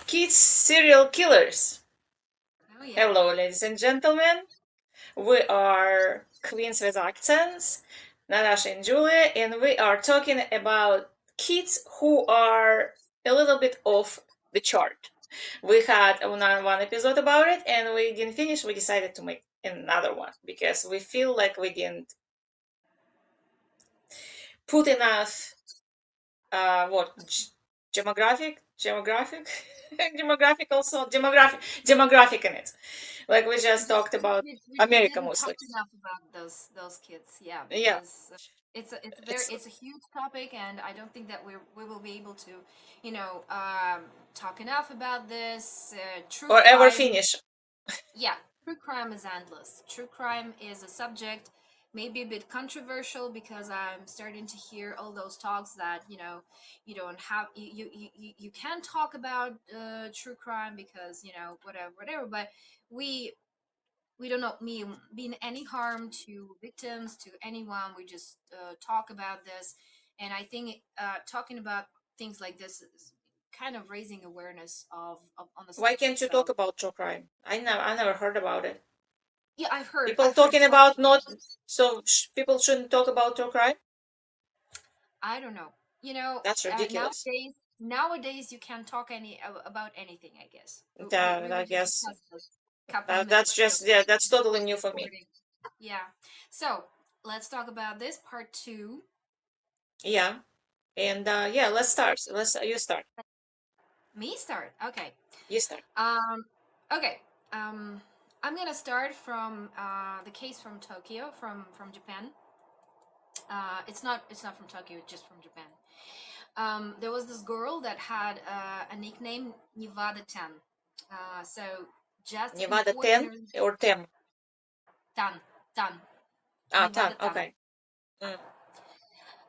kids serial killers. Oh yeah. Hello, ladies and gentlemen. We are queens with accents, Natasha and Julia, and we are talking about kids who are a little bit off the chart. We had one episode about it, and we didn't finish. We decided to make another one because we feel like we didn't put enough what demographic demographic also demographic in it, like we just talked about We just America didn't talk mostly. enough about those kids. Yeah, Yeah, because it's very it's it's a huge topic, and I don't think that we will be able to, you know, talk enough about this. True or ever crime. finish. Yeah, true crime is endless. True crime is a subject maybe a bit controversial because I'm starting to hear all those talks that you don't have you can't talk about true crime because whatever. But we we don't know mean any harm to victims, to anyone. We just talk about this, and I think talking about things like this is kind of raising awareness of on the Why subject. can't you talk So about true crime? I never heard about it. yeah, People I've heard talking talk. about not, so people shouldn't talk about true crime. I don't know. That's ridiculous. Nowadays you can talk about anything. I guess we That were I just guess discussing this a couple of that's minutes ago just, yeah, that's before totally the new for me. recording. Yeah. So let's talk about this part two. Yeah, and yeah, let's start. Let's you start. Me start. Okay. You start. Um. Okay. Um. I'm gonna start from the case from Tokyo, from Japan. It's not from Tokyo. It's just from Japan. There was this girl that had a nickname Nevada 10. So just an Nevada 10 ordinary or 10? Tan, Tan, Ah, 10. Nevada Tan. Okay. Mm.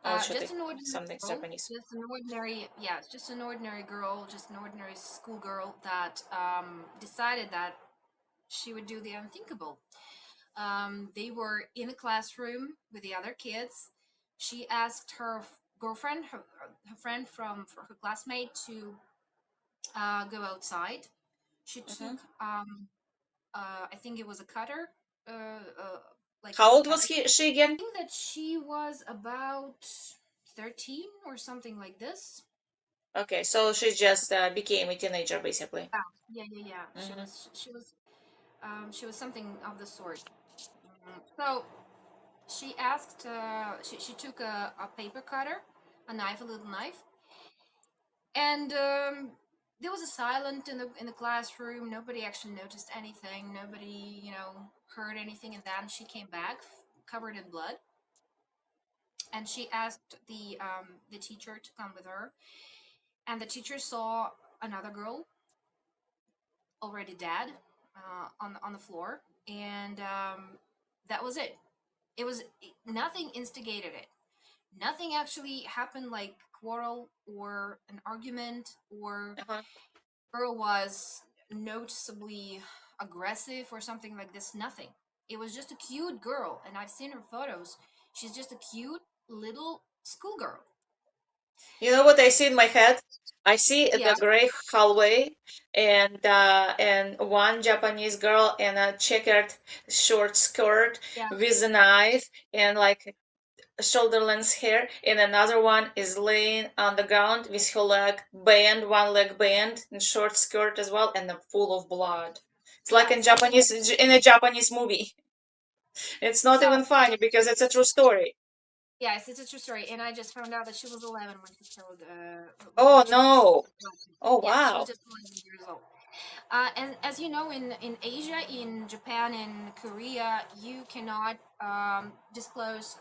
Oh, should Just it an ordinary something's girl, Japanese? just an ordinary, yeah, just an ordinary girl, just an ordinary schoolgirl that decided that she would do the unthinkable. They were in a classroom with the other kids. She asked her girlfriend, her friend from her classmate, to go outside. She Hmm. took, I think it was a cutter, uh, uh, like How a old was cutter. she again? I think that she was about 13 or something like this. Okay, so she just became a teenager basically. Yeah. Hmm. She was something of the sort. So she asked. She took a paper cutter, a knife, a little knife, and there was a silence in the classroom. Nobody actually noticed anything. Nobody, heard anything. And then she came back, covered in blood, and she asked the teacher to come with her. And the teacher saw another girl already dead on the floor, and that was it. It was nothing instigated it. Nothing actually happened like quarrel or an argument or Uh-huh. girl was noticeably aggressive or something like this. Nothing. It was just a cute girl, and I've seen her photos. She's just a cute little schoolgirl. You know what I see in my head? I see the Yeah, gray hallway and one Japanese girl in a checkered short skirt yeah, with a knife and like shoulder length hair, and another one is laying on the ground with her leg bent, one leg bent, and short skirt as well, and full of blood. It's like yeah, something like that. In a Japanese movie. It's not So even funny because it's a true story. yes, it's a true story, and I just found out that she was 11 when she killed. Oh When she killed. no! Oh Yeah, she was wow! just 11 years old. And as you know, in Asia, in Japan, in Korea, you cannot disclose.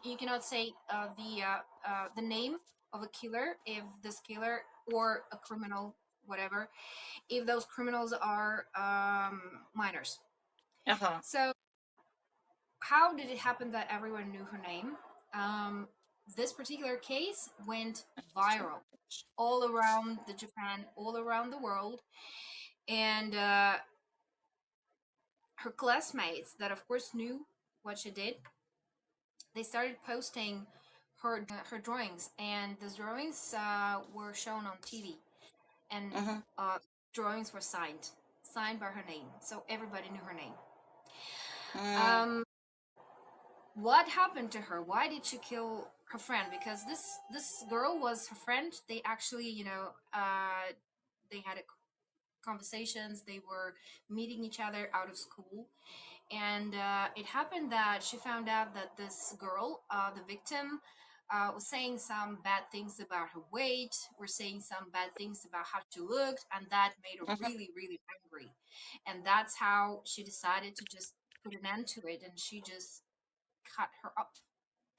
You cannot say the name of a killer if this killer or a criminal, whatever, if those criminals are minors. Uh huh. So how did it happen that everyone knew her name? Um, this particular case went viral all around the Japan, all around the world, and her classmates that of course knew what she did, they started posting her drawings, and these drawings were shown on TV. and Mhm. uh, drawings were signed by her name, so everybody knew her name. Mm. Um, what happened to her? Why did she kill her friend? Because this girl was her friend. They actually, they had a conversations. They were meeting each other out of school, and it happened that she found out that this girl, the victim, was saying some bad things about her weight, were saying some bad things about how she looked, and that made her Mhm. really, really angry. And that's how she decided to just put an end to it, and she just cut her up,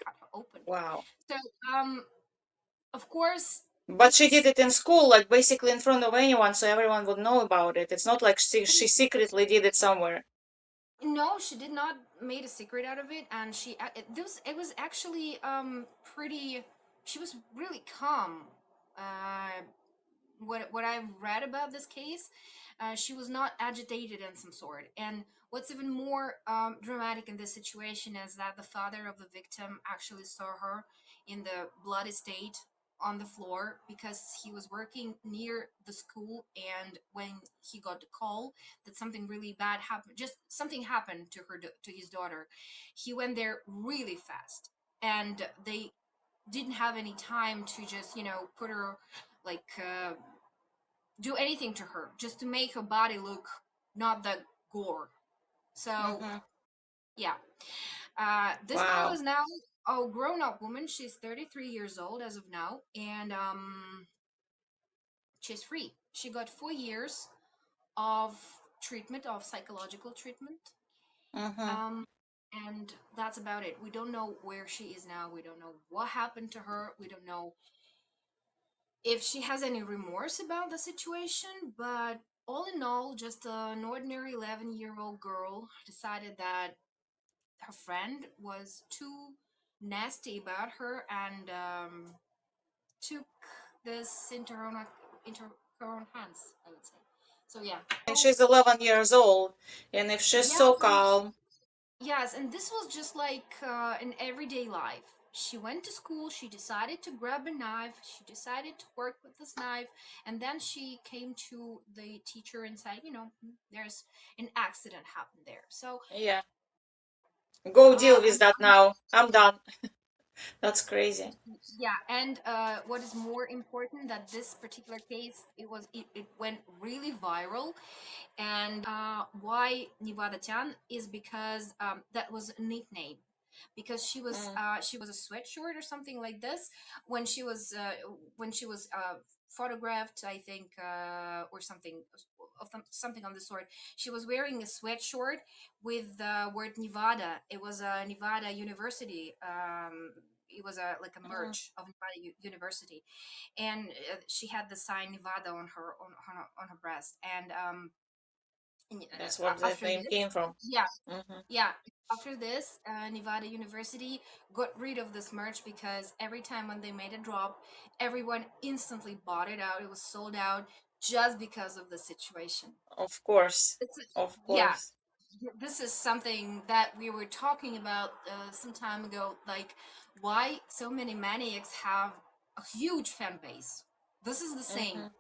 cut her open. Wow. So, of course, But this she did was it in school, like basically in front of anyone, so everyone would know about it. It's not like she secretly did it somewhere. no, she did not made a secret out of it, and it was actually pretty. She was really calm. Uh, what I've read about this case, she was not agitated in some sort. And what's even more dramatic in this situation is that the father of the victim actually saw her in the bloody state on the floor because he was working near the school, and when he got the call that something really bad happened, just something happened to to his daughter, he went there really fast, and they didn't have any time to just put her like do anything to her, just to make her body look not that gore. So Mhm. yeah, this girl Wow. is now a grown-up woman. She's 33 years old as of now, and she's free. She got 4 years of treatment, of psychological treatment, Mhm. um, and that's about it. We don't know where she is now. We don't know what happened to her. We don't know if she has any remorse about the situation, but all in all, just an ordinary 11-year-old girl decided that her friend was too nasty about her, and took this into her own hands, I would say. So yeah. And So she's 11 years old, and if she's so yes, calm, yes, and this was just like an everyday life. She went to school, she decided to grab a knife, she decided to work with this knife, and then she came to the teacher and said, there's an accident happened there. So, yeah, go deal with and that now. I'm done. That's crazy. yeah, and what is more important that this particular case, it went really viral. And why Nevada Chan is because that was a nickname, because Mm. she was a sweatshirt or something like this when she was photographed, I think, or something something on the sort. She was wearing a sweatshirt with the word Nevada. It was a Nevada University. It was a like a Mhm. merch of Nevada University, and she had the sign Nevada on on her breast. And That's where the after name this, came from. yeah, Mhm. yeah, after this, Nevada University got rid of this merch because every time when they made a drop, everyone instantly bought it out. It was sold out just because of the situation. Of course. It's Of yeah, course. this is something that we were talking about some time ago. Like, why so many maniacs have a huge fan base. This is the same. Mhm.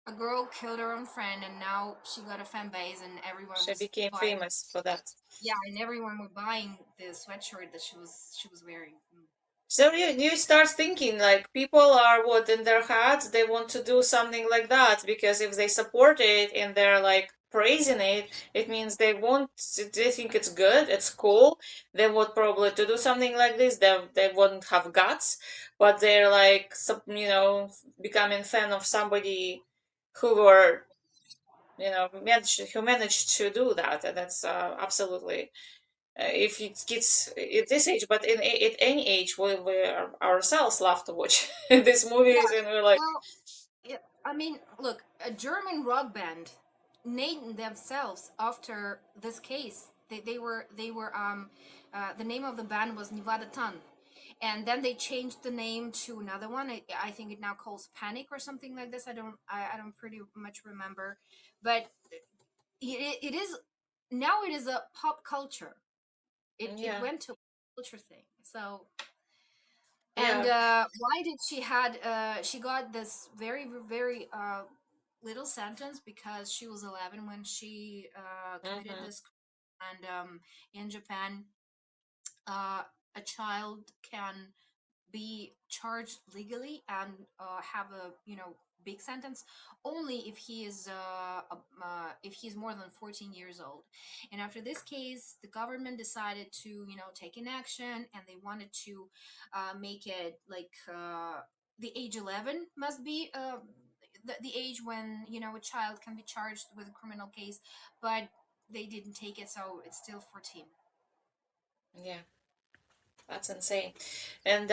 A girl killed her own friend, and now she got a fan base, and everyone She was became buying. famous for that. Yeah, and everyone was buying the sweatshirt that she was wearing. So you start thinking like people are what in their hearts they want to do something like that because if they support it and they're like praising it, it means they think it's good, it's cool. They would probably to do something like this. They wouldn't have guts, but they're like becoming fan of somebody who were managed to do that, and that's absolutely if it gets at this age, but at any age, we ourselves love to watch these movies, Yes. and we're like, Well, yeah, I mean, look, a German rock band named themselves after this case. The name of the band was Nevada Tan, and then they changed the name to another one. I think it now calls Panic or something like this. I don't pretty much remember, but it is now, it is a pop culture. It yeah, went to a culture thing. So, and yeah, why did she got this very very little sentence because she was 11 when she committed Mm-hmm. this crime. And in Japan, uh, a child can be charged legally and have a big sentence only if he is if he's more than 14 years old. And after this case, the government decided to take an action, and they wanted to make it like the age 11 must be the age when a child can be charged with a criminal case, but they didn't take it, so it's still 14. Yeah, that's insane. And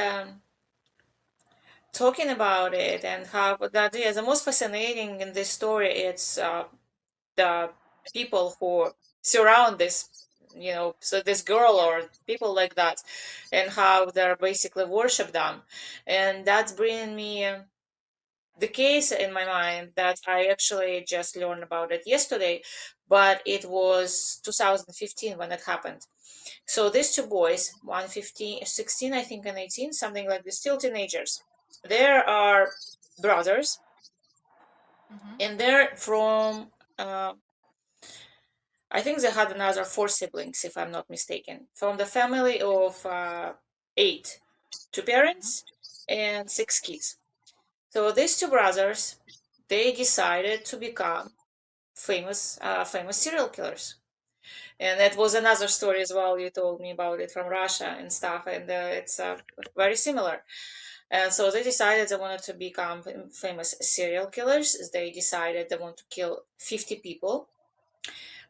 talking about it and how that is the most fascinating in this story, it's the people who surround this, so this girl Yeah. or people like that, and how they're basically worship them. And that's bringing me the case in my mind that I actually just learned about it yesterday, but it was 2015 when it happened. So these two boys, one 15, 16, I think, and 18, something like this, still teenagers. There are brothers, Mm-hmm. and they're from, uh, I think they had another four siblings, if I'm not mistaken, from the family of eight, two parents Mm-hmm. and six kids. So these two brothers, they decided to become famous serial killers. And that was another story as well. You told me about it from Russia and stuff, and it's very similar. And so they decided they wanted to become famous serial killers. They decided they want to kill 50 people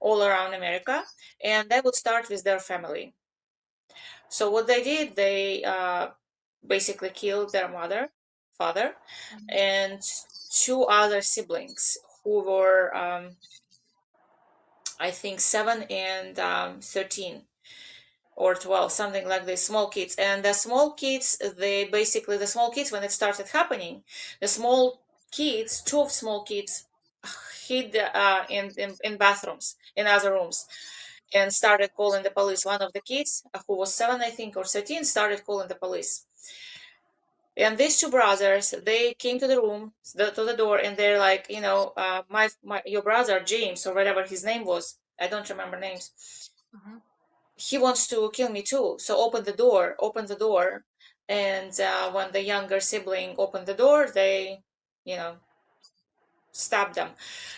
all around America, and they would start with their family. So what they did, they basically killed their mother, father, and two other siblings who were, I think, 7 and 13 or 12, something like this, small kids. And the small kids, they basically, the small kids, when it started happening, the small kids, two of small kids, hid in bathrooms, in other rooms, and started calling the police. One of the kids, who was 7, I think, or 13, started calling the police. And these two brothers, they came to the room, to the door, and they're like, your brother James, or whatever his name was, I don't remember names, Mm-hmm. he wants to kill me too. So open the door. And when the younger sibling opened the door, they, you know, stabbed them.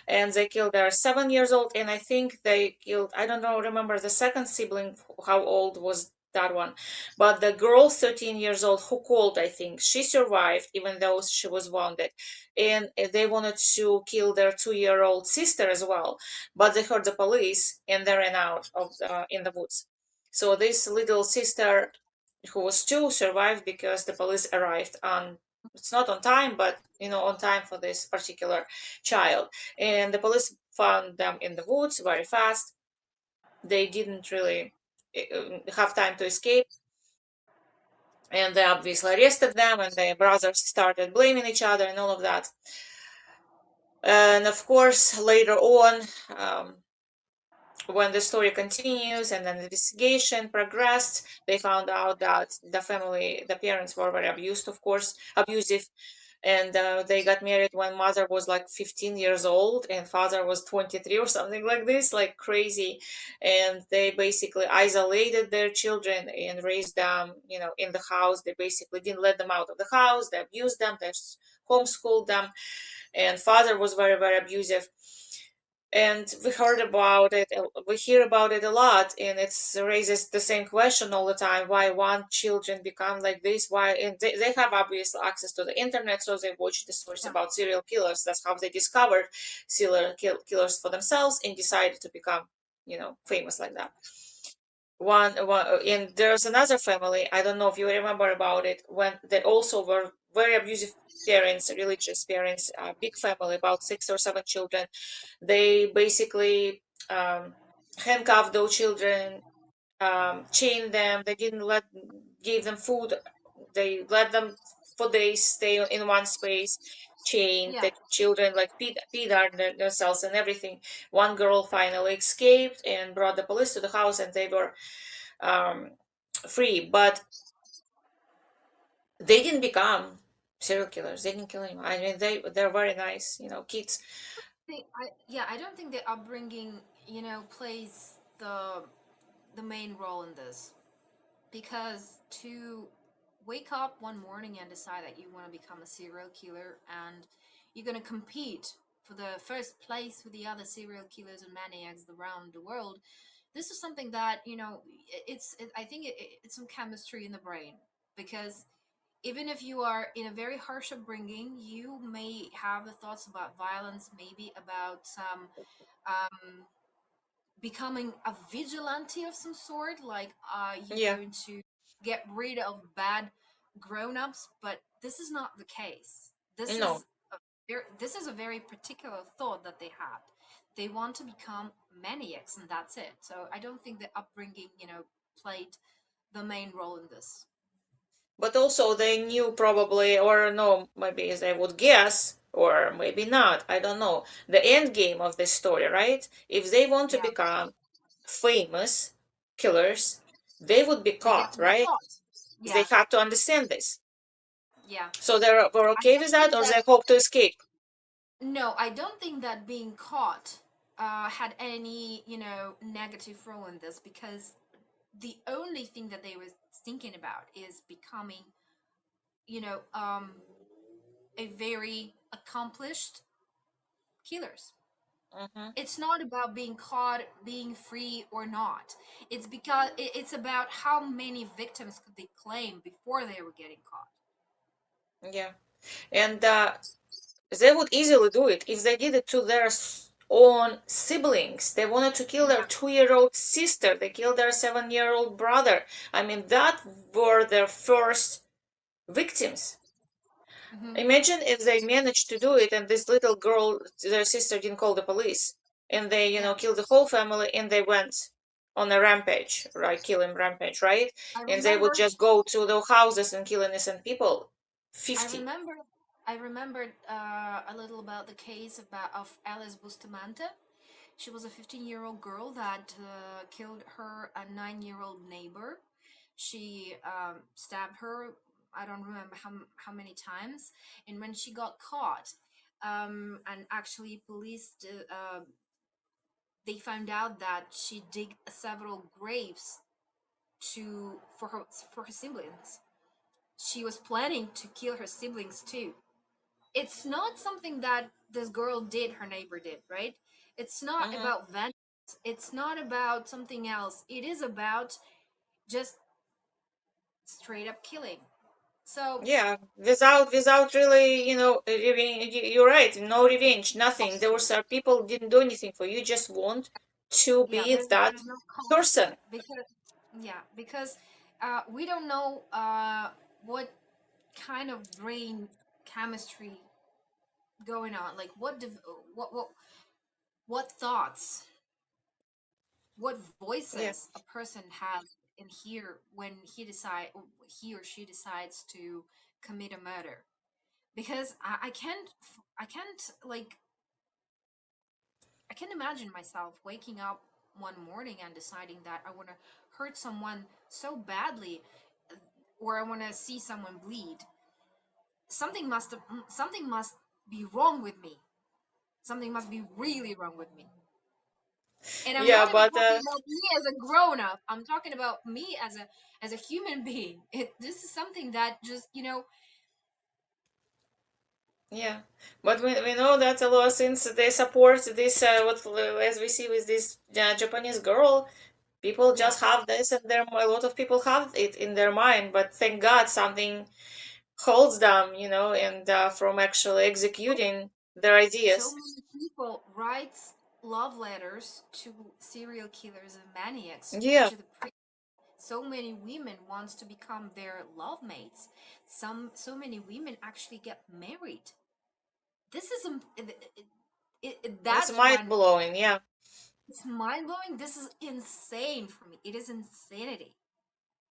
And they killed their 7 years old. And I think they killed, I don't know, remember the second sibling, how old was that one. But the girl, 13 years old, who called, I think, she survived, even though she was wounded. And they wanted to kill their 2-year old sister as well. But they heard the police and they ran out of in the woods. So this little sister, who was 2, survived because the police arrived on, it's not on time, but on time for this particular child. And the police found them in the woods very fast. They didn't really have time to escape, and they obviously arrested them, and the brothers started blaming each other and all of that. And of course, later on, when the story continues and then the investigation progressed, they found out that the parents were very abused, of course, abusive. And they got married when mother was like 15 years old and father was 23 or something like this, like crazy. And they basically isolated their children and raised them, in the house. They basically didn't let them out of the house. They abused them. They homeschooled them. And father was very, very abusive. And we hear about it a lot, and it raises the same question all the time: why one children become like this? Why? And they have obvious access to the internet, so they watch the stories Yeah. about serial killers. That's how they discovered killers for themselves and decided to become, famous like that. And there's another family, I don't know if you remember about it, when they also were very abusive parents, religious parents, a big family, about 6 or 7 children. They basically handcuffed those children, chained them. They didn't give them food. They let them for days stay in one space, chained. Yeah. The children like peed on themselves and everything. One girl finally escaped and brought the police to the house, and they were um, free. But they didn't become Serial killers, they didn't kill anyone. I mean, they're very nice, kids. Yeah, I don't think the upbringing, plays the main role in this, because to wake up one morning and decide that you want to become a serial killer and you're going to compete for the first place with the other serial killers and maniacs around the world, this is something that, I think it's some chemistry in the brain, because even if you are in a very harsh upbringing, you may have the thoughts about violence, maybe about some um, becoming a vigilante of some sort, like you're Yeah, going to get rid of bad grown-ups, but this is not the case. This no. is this is a very particular thought that they had. They want to become maniacs, and that's it. So I don't think the upbringing, played the main role in this. But also they knew probably, or no, maybe they would guess, or maybe not. I don't know. The end game of this story, right? If they want to Yeah, become famous killers, they would be they get caught, to be right? caught. They Yeah, have to understand this. yeah. So they were I okay with don't that, think or that they hope to escape. No, I don't think that being caught had any, negative role in this, because the only thing that they were thinking about is becoming, you know, um, a very accomplished killers. Hmm. It's not about being caught, being free or not. It's because it's about how many victims could they claim before they were getting caught. Yeah. And they would easily do it if they did it to their own siblings. They wanted to kill their Yeah. 2-year-old sister. They killed their 7-year-old brother. I mean, that were their first victims. Hmm. Imagine if they managed to do it and this little girl, their sister, didn't call the police. And they, Yeah. killed the whole family and they went on a rampage, right? Killing rampage, right? I And they would remember just go to the houses and kill innocent people. I 50. remember I remembered a little about the case of Alice Bustamante. She was a 15-year-old girl that killed her a 9-year-old neighbor. She stabbed her. I don't remember how many times. And when she got caught, and actually police they found out that she digged several graves to for her siblings. She was planning to kill her siblings too. It's not something that this girl did, her neighbor did, right? It's not Hmm. about vengeance. It's not about something else. It is about just straight up killing. So, Yeah, without really, revenge. You're right. No revenge, nothing. There was people didn't do anything for you. Just want to yeah, be that there's no cost, person. because because we don't know what kind of brain chemistry going on. Like what thoughts, what Yeah. voices a person has in here when he or she decides to commit a murder. Because I can't like I can't imagine myself waking up one morning and deciding that I want to hurt someone so badly, or I want to see someone bleed. Something must be wrong with me. Something must be really wrong with me. And I'm Yeah, not even but talking about me as a grown up. I'm talking about me as a human being. This is something that just, yeah, but we know that a lot since they support this what as we see with this Japanese girl, people yeah. just have this and there a lot of people have it in their mind, but thank God something holds them, and from actually executing their So ideas. many people write love letters to serial killers and maniacs Yeah, to the so many women wants to become their love mates. So many women actually get married. This is it's that's mind when blowing. Yeah. it's mind blowing. This is insane for me. It is insanity.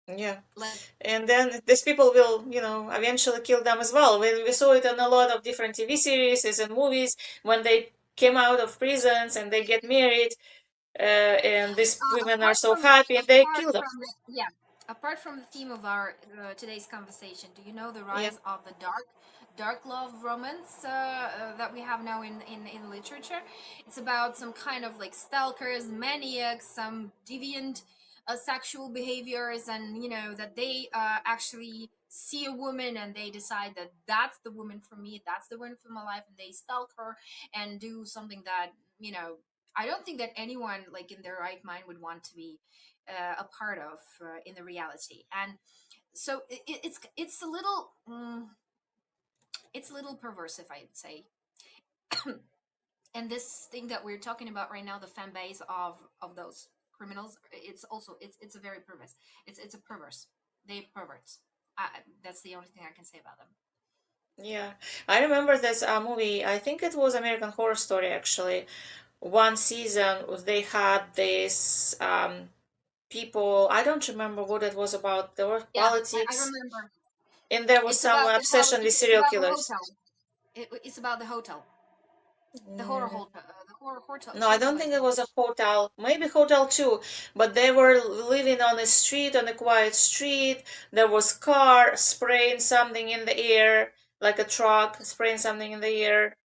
Yeah. Like, And then these people will, eventually kill them as well. We saw it in a lot of different TV series and movies when they came out of prisons and they get married, and these women are so happy and they apart kill them. from the, yeah, Apart from the theme of our today's conversation, do you know the Yeah. rise of the dark love romance that we have now in literature? It's about some kind of like stalkers, maniacs, some deviant sexual behaviors, and you know that they actually see a woman and they decide that that's the woman for me, that's the one for my life, and they stalk her and do something that, you know, I don't think that anyone like in their right mind would want to be a part of in the reality. And so it's a little it's a little perverse, if I would say. And this thing that we're talking about right now, the fan base of those criminals, it's also it's a very perverse. It's a perverse. They perverts. That's the only thing I can say about them. Yeah, I remember this movie. I think it was American Horror Story actually. One season they had this people. I don't remember what it was about. There were Yeah, I politics, remember. and there was It's some about the obsession with it's serial about the killers. hotel. It's about the hotel, Mm, the horror hotel no, I hotel, don't I think it think. was a hotel. Maybe hotel too, but they were living on a street, on a quiet street. There was car spraying something in the air, like a truck spraying something in the air.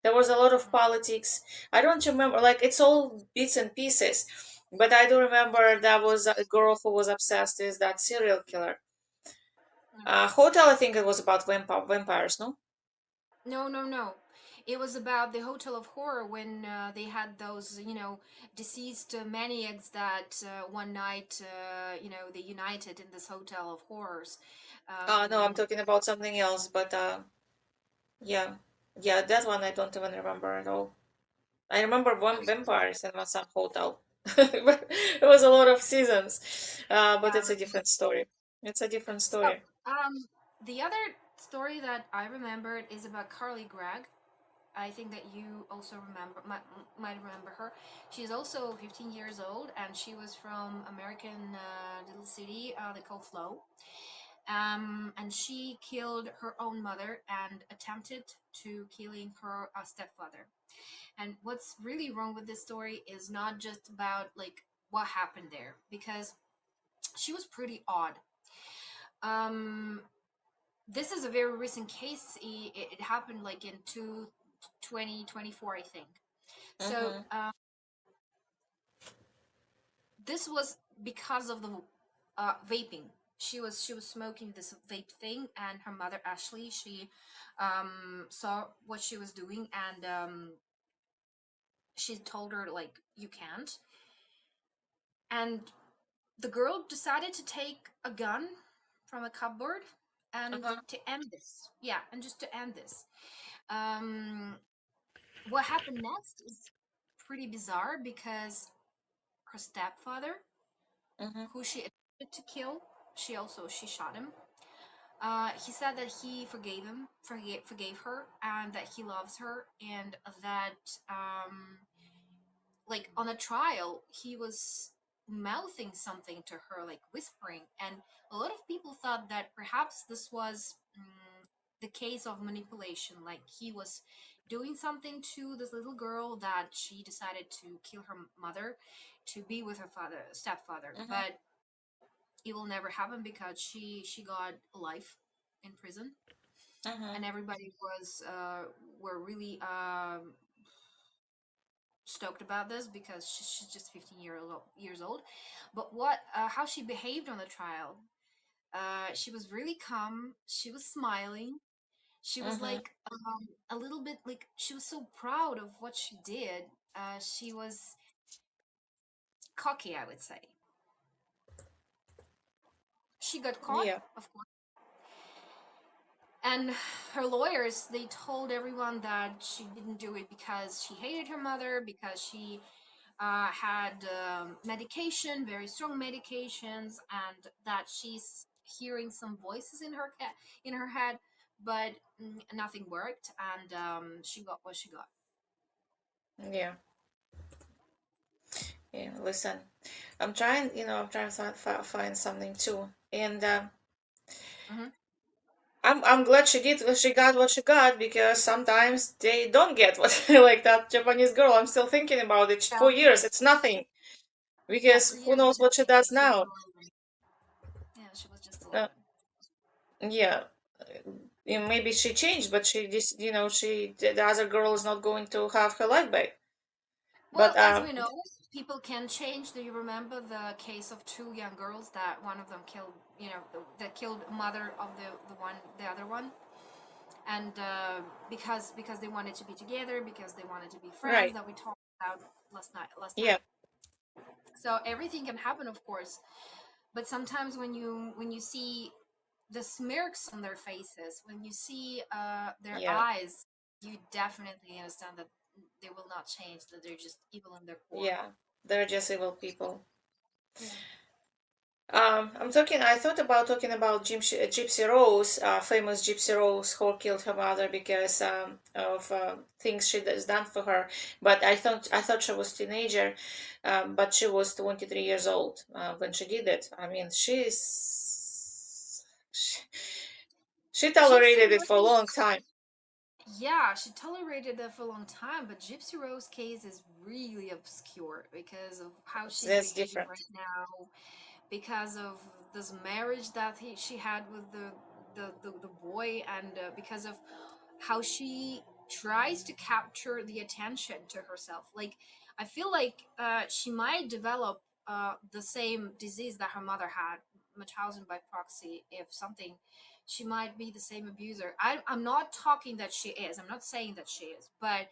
There was a lot of politics. I don't remember, like it's all bits and pieces, but I do remember that was a girl who was obsessed with that serial killer. Hotel, I think it was about vampires, no? No, no, no. It was about the Hotel of Horror when they had those, you know, deceased maniacs that one night, you know, they united in this Hotel of Horrors. No, I'm Um, talking about something else, but yeah, yeah, that one I don't even remember at all. I remember one vampires and some hotel. But it was a lot of seasons, but it's a yeah. different story. It's a different So, story. the other story that I remembered is about Carly Gregg. I think that you also might remember her. She's also 15 years old, and she was from American little city they call Flo. And she killed her own mother and attempted to killing her stepfather. And what's really wrong with this story is not just about like what happened there, because she was pretty odd. Um, this is a very recent case. It happened like in 2024, I think. So Mm-hmm. this was because of the vaping. She was smoking this vape thing, and her mother Ashley, she saw what she was doing, and she told her like you can't. And the girl decided to take a gun from a cupboard and Uh-huh. to end this. Yeah, and just to end this. Um, what happened next is pretty bizarre because her stepfather, Mm-hmm. who she attempted to kill, she shot him. He said that he forgave her, and that he loves her, and that like on a trial he was mouthing something to her, like whispering, and a lot of people thought that perhaps this was the case of manipulation, like he was doing something to this little girl that she decided to kill her mother to be with her stepfather. Mm-hmm. But it will never happen because she got life in prison, Mm-hmm. and everybody was were really stoked about this because she's just 15 years old. But what how she behaved on the trial, she was really calm, she was smiling, she was Mm-hmm. like a little bit like she was so proud of what she did. She was cocky, I would say. She got caught, Yeah. of course. And her lawyers, they told everyone that she didn't do it because she hated her mother, because she had medication, very strong medications, and that she's hearing some voices in in her head, but nothing worked, and she got what she got. Yeah. Yeah. Listen, I'm trying to find something too, and Hmm. I'm glad she got what she got because sometimes they don't get what like that Japanese girl. I'm still thinking about it. Yeah, 4 years, it's nothing yeah, because who 3 years is knows what she nothing. does It's just now. amazing. uh, yeah. Maybe she changed, but the other girl is not going to have her life back. But Well, as we know, people can change. Do you remember the case of two young girls that one of them killed, that killed mother of the other one, and because they wanted to be together, because they wanted to be friends, right, that we talked about last yeah, time. So everything can happen, of course, but sometimes when you see the smirks on their faces, when you see their yeah, eyes, you definitely understand that they will not change, that they're just evil in their core. yeah. They're just evil people. Yeah. I thought about talking about Gypsy Rose, famous Gypsy Rose, who killed her mother because of things she has done for her. But I thought she was teenager, but she was 23 years old when she did it. I mean, she Gypsy tolerated it for a long Rose, time. yeah, she tolerated that for a long time, but Gypsy Rose case is really obscure because of how she's That's behaving different. right now, because of this marriage that she had with the boy, and because of how she tries to capture the attention to herself. Like, I feel like she might develop the same disease that her mother had, Munchausen by proxy, if something. She might be the same abuser. I'm not talking that she is. I'm not saying that she is, but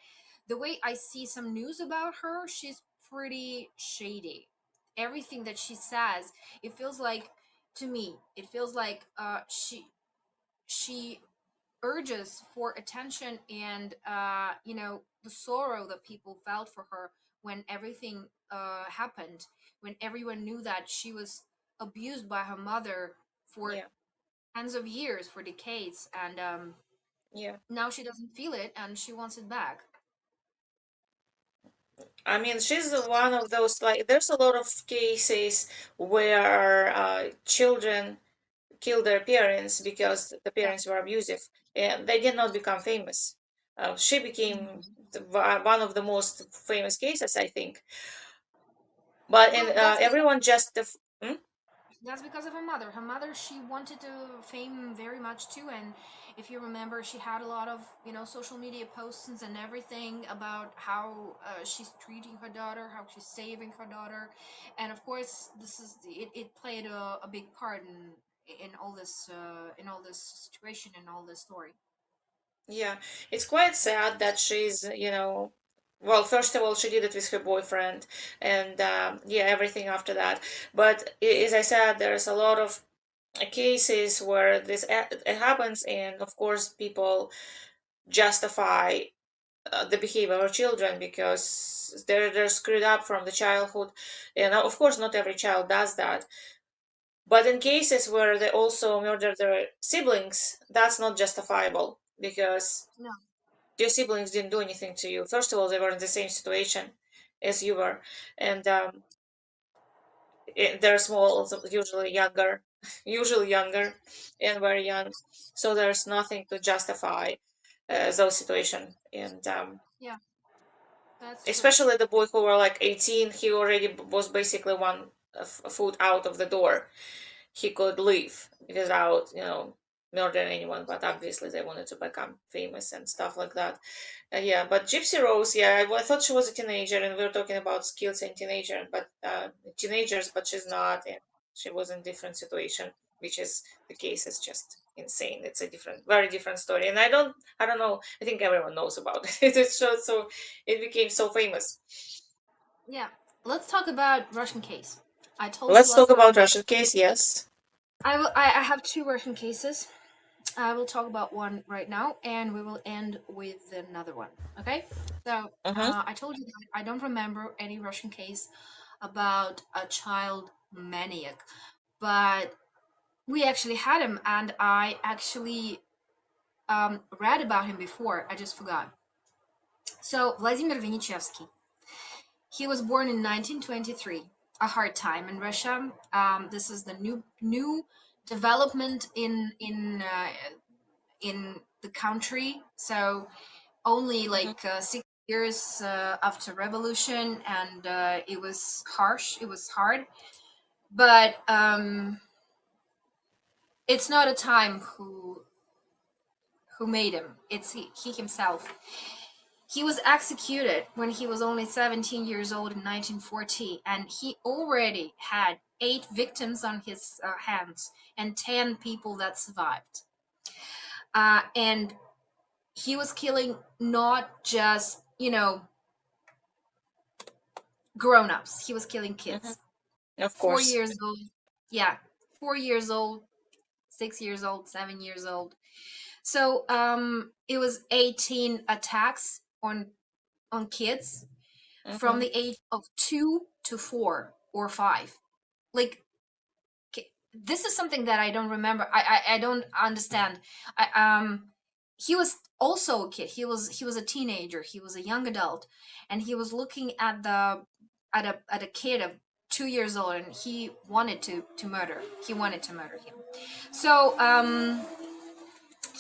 the way I see some news about her, she's pretty shady. Everything that she says, it feels like, to me, it feels like she urges for attention, and the sorrow that people felt for her when everything happened, when everyone knew that she was abused by her mother for Yeah, tens of years, for decades, and yeah. now she doesn't feel it and she wants it back. I mean, she's one of those, like, there's a lot of cases where children kill their parents because the Yeah. parents were abusive, and they did not become famous. She became one of the most famous cases, I think. But and Well, that's because everyone just hmm? That's because of her mother. Her mother, she wanted to fame very much too, and if you remember, she had a lot of social media posts and everything about how she's treating her daughter, how she's saving her daughter, and of course, it played a big part in all this situation, in all this story. Yeah, it's quite sad that well, first of all, she did it with her boyfriend, and yeah, everything after that. But as I said, there's a lot of cases where it happens, and of course, people justify the behavior of children because they're screwed up from the childhood, and of course, not every child does that. But in cases where they also murder their siblings, that's not justifiable because No. your siblings didn't do anything to you. First of all, they were in the same situation as you were, and they're small, so usually younger, usually younger, and very young. So there's nothing to justify those situations. And Yeah, that's true. especially the boy who were like 18, he already was basically one foot out of the door. He could leave without, murdering anyone, but obviously they wanted to become famous and stuff like that. Yeah, but Gypsy Rose, yeah, I thought she was a teenager, and we were talking about skills and teenagers, but she's not, and she was in different situation, which is the case is just insane. It's a very different story, and I don't know. I think everyone knows about it. So it became so famous. Yeah, let's talk about Russian case. I told you Let's talk last time about that Russian case. Yes. I have two Russian cases. I will talk about one right now, and we will end with another one. Okay? So, Mm-hmm. I told you that I don't remember any Russian case about a child maniac, but we actually had him, and I actually read about him before. I just forgot. So, Vladimir Vinichevsky. He was born in 1923. A hard time in Russia. This is the new development in the country. So only Mm-hmm. like 6 years after revolution, and it was harsh. It was hard, but it's not a time who made him. It's he himself. He was executed when he was only 17 years old in 1940, and he already had 8 victims on his hands and 10 people that survived. And he was killing not just, grown ups, he was killing Hmm. kids. Of 4 years course. old. Yeah, 4 years old, 6 years old, 7 years old. So it was 18 attacks on kids from Hmm. the age of 2 to 4 or 5. Like, this is something that I don't remember. I don't understand. He was also a kid. He was a teenager. He was a young adult, and he was looking at a kid of 2 years old, and he wanted to murder. He wanted to murder him. So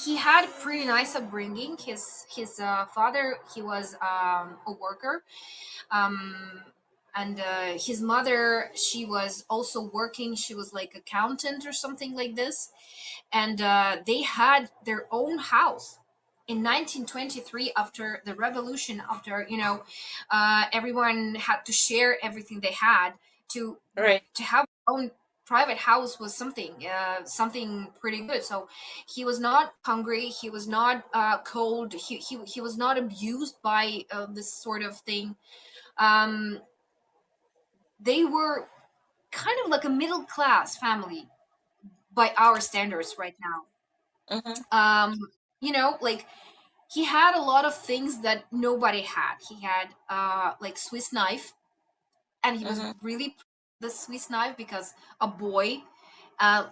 he had pretty nice upbringing. His father, he was a worker, um, and his mother, she was also working. She was like accountant or something like this, and they had their own house in 1923 after the revolution. After everyone had to share everything they had to Right. to have their own private house was something pretty good. So he was not hungry, he was not cold, he was not abused by this sort of thing. um, they were kind of like a middle class family by our standards right now. Hmm. Like, he had a lot of things that nobody had. He had like Swiss knife, and he was Hmm. really proud of the Swiss knife because a boy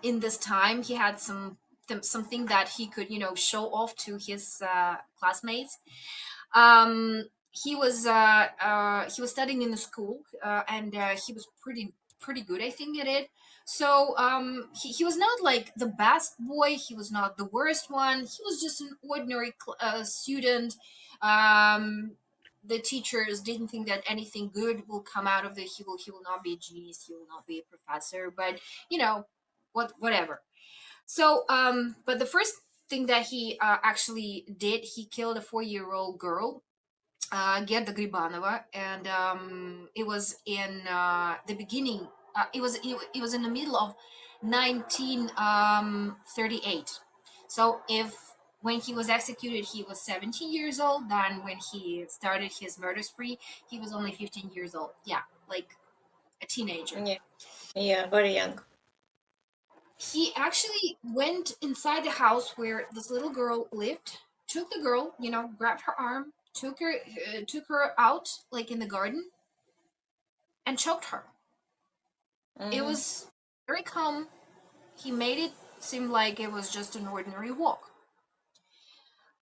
in this time he had something that he could show off to his classmates. He was studying in the school, and he was pretty good, I think, at it. So he was not like the best boy, he was not the worst one, he was just an ordinary student. um, the teachers didn't think that anything good will come out of it. He will not be a genius, he will not be a professor, but whatever. So, but the first thing that he actually did, he killed a 4-year-old girl, Gerda Gribanova, and it was in the beginning. It was in the middle of 1938. So if when he was executed, he was 17 years old. Then when he started his murder spree, he was only 15 years old. Yeah, like a teenager. Yeah. Yeah. Very young. He actually went inside the house where this little girl lived, took the girl, grabbed her arm, took her out like in the garden, and choked her. It Hmm. was very calm. He made it seem like it was just an ordinary walk.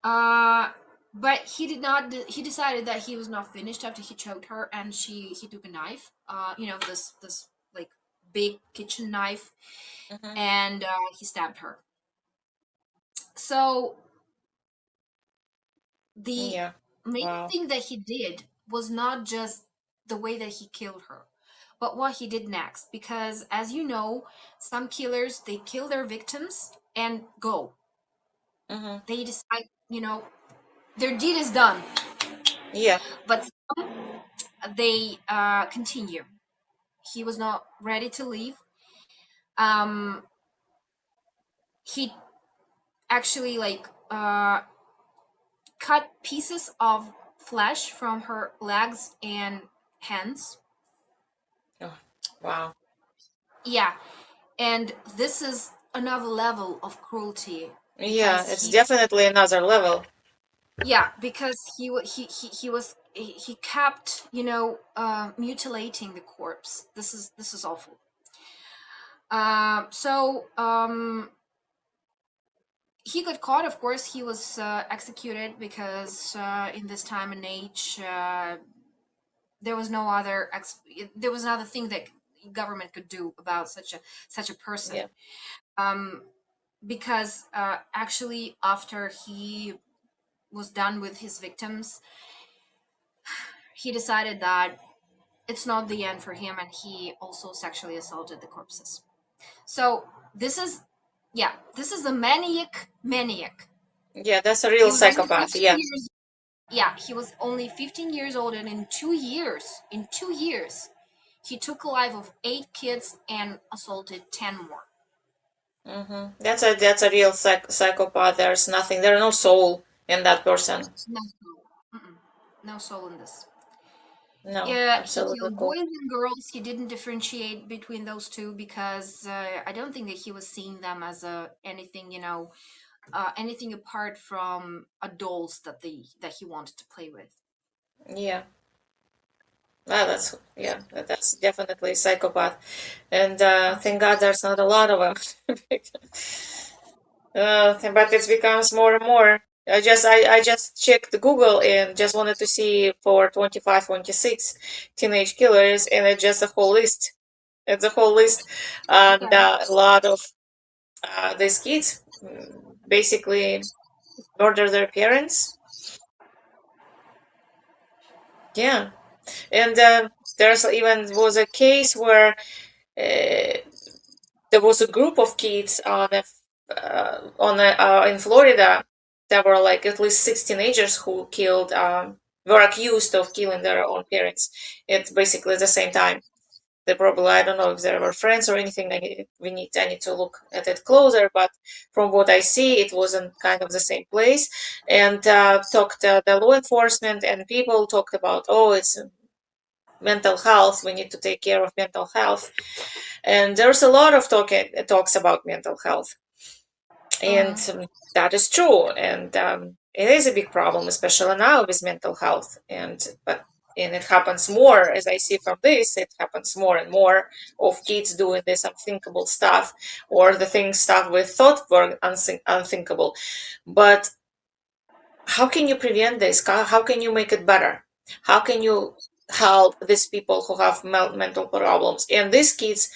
Uh, but he did not. He decided that he was not finished after he choked her, and he took a knife. This like big kitchen knife, Hmm. and he stabbed her. So the Yeah. main Wow. thing that he did was not just the way that he killed her, but what he did next. Because as you know, some killers, they kill their victims and go. Hmm. They decide, their deed is done, Yeah. but they continue. He was not ready to leave. Um, he actually like cut pieces of flesh from her legs and hands. Oh, wow. Yeah, and this is another level of cruelty Yeah. because It's definitely another level. he kept mutilating the corpse. This is awful. So he got caught. Of course, he was executed because in this time and age, there was no other there was another thing that government could do about such a person. Yeah. Um, because actually, after he was done with his victims, he decided that it's not the end for him, and he also sexually assaulted the corpses. So this is Yeah, this is a maniac. Yeah, that's a real He was only psychopath. 15 Yeah. years. Yeah, he was only 15 years old, and in 2 years, he took a life of 8 kids and assaulted 10 more. That's a real psychopath. There's nothing. There's no soul in that person. No soul. Mm-mm. No soul in this. No, Yeah, he absolutely killed cool. boys and girls. He didn't differentiate between those two because I don't think that he was seeing them as anything, anything apart from adults that he wanted to play with. Yeah. Ah, that's definitely a psychopath. And thank God there's not a lot of them. But it becomes more and more. I just checked Google and just wanted to see for 25, 26 teenage killers, and it's just a whole list. It's a whole list, and Okay. a lot of these kids basically murder their parents. Yeah, and there's even was a case where uh, there was a group of kids in Florida. There were like at least six teenagers who killed were accused of killing their own parents at basically the same time. They probably, I don't know if they were friends or anything. I need to look at it closer, but from what I see, it wasn't kind of the same place. And talked the law enforcement and people talked about, oh, it's mental health. We need to take care of mental health, and there's a lot of talks about mental health, and Mm-hmm. that is true, and it is a big problem, especially now with mental health. And it happens more, as I see from this, it happens more and more of kids doing this unthinkable stuff, or the things stuff we thought were unthinkable. But how can you prevent this? How can you make it better? How can you help these people who have mental problems? And these kids,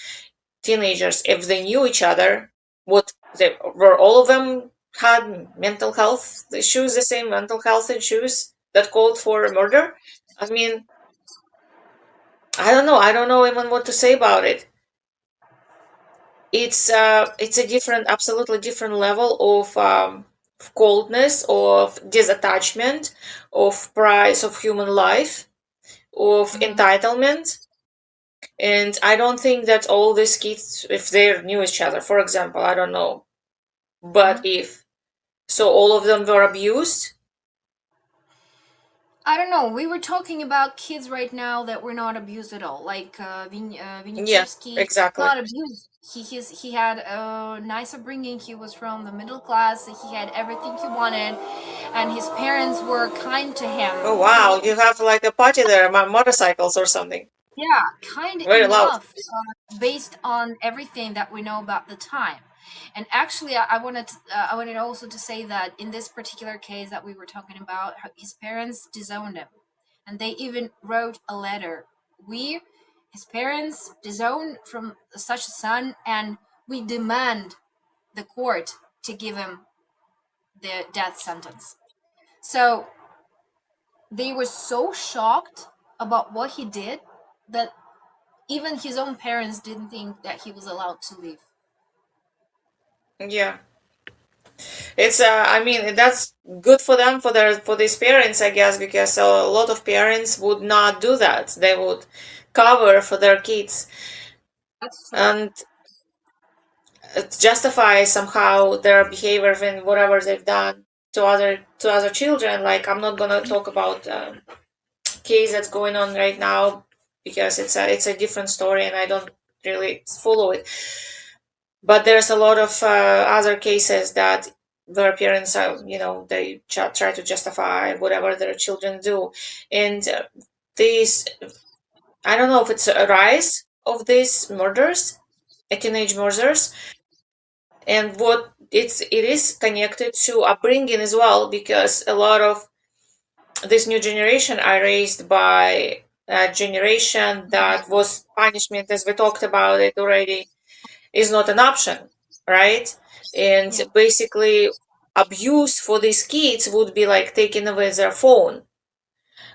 teenagers, if they knew each other, would they were all of them had mental health issues, the same mental health issues that called for murder? I mean, I don't know. I don't know even what to say about it. It's a different, absolutely different level of coldness, of disattachment, of price of human life, of Mm-hmm. entitlement. And I don't think that all these kids, if they knew each other, for example, I don't know, but Mm-hmm. if so, all of them were abused. I don't know. We were talking about kids right now that were not abused at all. Like Yeah, Vinichevsky, exactly. not abused. He had a nice upbringing. He was from the middle class. He had everything he wanted, and his parents were kind to him. Oh wow, you have like a party there, motorcycles or something. Yeah, kind Very loud. enough, based on everything that we know about the time. And actually, I wanted also to say that in this particular case that we were talking about, his parents disowned him, and they even wrote a letter. We, his parents, disown from such a son, and we demand the court to give him the death sentence. So they were so shocked about what he did that even his own parents didn't think that he was allowed to leave. Yeah, it's I mean that's good for them, for these parents, I guess, because a lot of parents would not do that. They would cover for their kids That's true. and justify somehow their behavior and whatever they've done to other children. Like I'm not gonna talk about case that's going on right now because it's a different story and I don't really follow it. But there's a lot of other cases that their parents are, they try to justify whatever their children do, and these I don't know if it's a rise of these murders, teenage murders, and what it is connected to upbringing as well, because a lot of this new generation are raised by a generation that was punishment, as we talked about it already, is not an option, right? And Yeah, basically, abuse for these kids would be like taking away their phone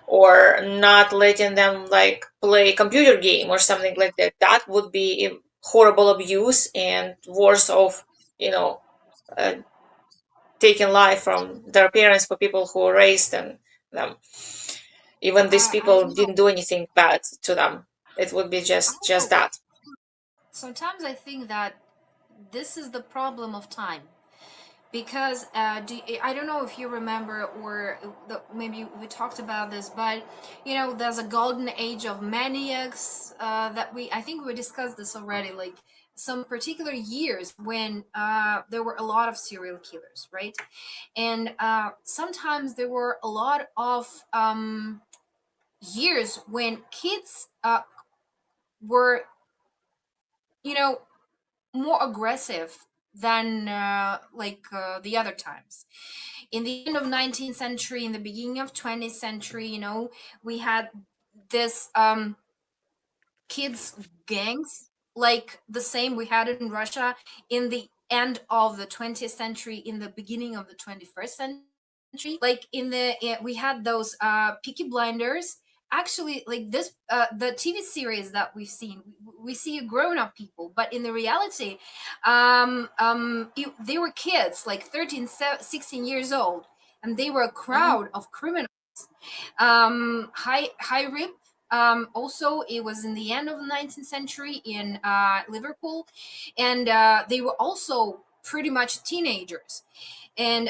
or not letting them like play a computer game or something like that. That would be a horrible abuse and worse off. you know, uh, taking life from their parents for people who raised them. Even these I people don't know. didn't do anything bad to them. It would be I just don't just know. that. Sometimes I think that this is the problem of time, because I don't know if you remember, or maybe we talked about this, but there's a golden age of maniacs, that I think we discussed this already, like some particular years when there were a lot of serial killers, right? And sometimes there were a lot of years when kids were, you know more aggressive than the other times. In the end of 19th century, in the beginning of 20th century, we had this kids gangs, like the same we had in Russia in the end of the 20th century, in the beginning of the 21st century. Like we had those Peaky Blinders. Actually, like this, the TV series that we've seen, we see grown-up people, but in the reality, they were kids, like 13, 16 years old, and they were a Hmm. crowd of criminals. High Rip. Also, it was in the end of the 19th century in Liverpool, and they were also pretty much teenagers. And